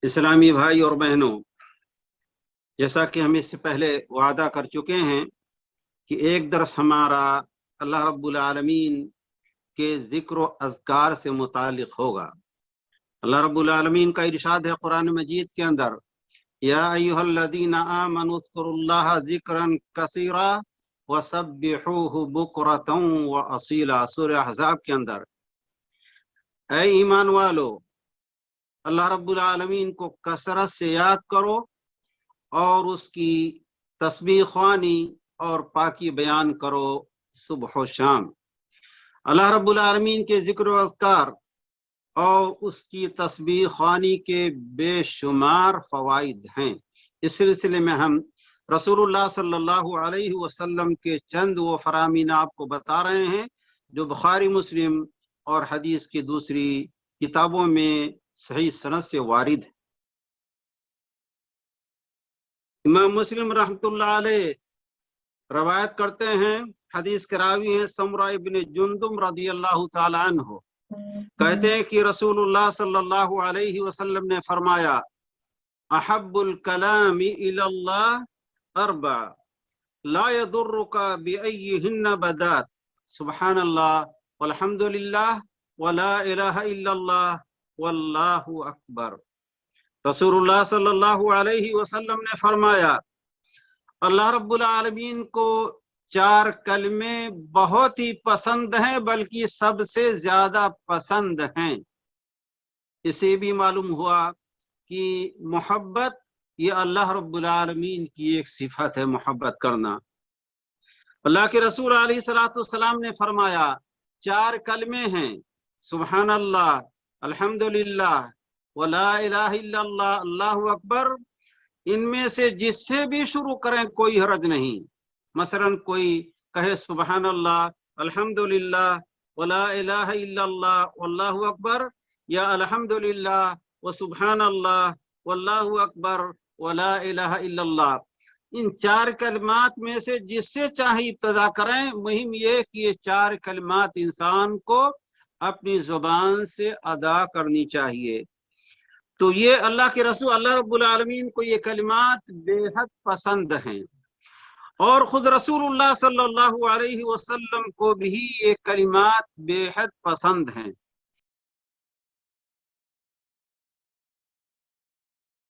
اسلامی بھائی اور بہنوں، جیسا کہ ہم اس سے پہلے وعدہ کر چکے ہیں کہ ایک درس ہمارا اللہ رب العالمین کے ذکر و اذکار سے متعلق ہوگا۔ اللہ رب العالمین کا ارشاد ہے قرآن مجید کے اندر، یا ایھا الذین آمنوا اذکروا اللہ ذکرا کثیرا وسبحوہ بکرۃ واصیلا، سورہ احزاب کے اندر۔ اے ایمان والو، اللہ رب العالمین کو کثرت سے یاد کرو اور اس کی تسبیح خوانی اور پاکی بیان کرو صبح و شام۔ اللہ رب العالمین کے ذکر و اذکار اور اس کی تسبیح خوانی کے بے شمار فوائد ہیں۔ اس سلسلے میں ہم رسول اللہ صلی اللہ علیہ وسلم کے چند وہ فرامین آپ کو بتا رہے ہیں جو بخاری مسلم اور حدیث کی دوسری کتابوں میں صحیح سند سے وارد ہے۔ امام مسلم رحمۃ اللہ علیہ روایت کرتے ہیں، حدیث کے راوی ہیں سمرہ ابن جندب رضی اللہ تعالی عنہ، کہتے ہیں کہ رسول اللہ صلی اللہ علیہ وسلم نے فرمایا، احب الکلام الی اللہ اربع لا یضرک بأیہن بدات، سبحان اللہ والحمد للہ ولا الہ الا اللہ واللہ اکبر۔ رسول اللہ صلی اللہ علیہ وسلم نے فرمایا، اللہ رب العالمین کو 4 کلمے بہت ہی پسند ہیں، بلکہ سب سے زیادہ پسند ہیں۔ اسے بھی معلوم ہوا کہ محبت یہ اللہ رب العالمین کی ایک صفت ہے، محبت کرنا۔ اللہ کے رسول علیہ الصلوۃ والسلام نے فرمایا 4 کلمے ہیں، سبحان اللہ، الحمدللہ، ولا الہ الا اللہ، اللہ اکبر۔ ان میں سے جس سے بھی شروع کریں کوئی حرج نہیں۔ مثلا کوئی کہے سبحان اللہ، الحمدللہ، ولا الہ الا اللہ، واللہ اکبر، یا الحمدللہ و سبحان اللہ واللہ اکبر ولا الہ الا اللہ۔ ان 4 کلمات میں سے جس سے چاہے ابتدا کریں، مہم یہ کہ یہ 4 کلمات انسان کو اپنی زبان سے ادا کرنی چاہیے۔ تو یہ اللہ کے رسول اللہ رب العالمین کو یہ کلمات بے حد پسند ہیں، اور خود رسول اللہ صلی اللہ علیہ وسلم کو بھی یہ کلمات بے حد پسند ہیں۔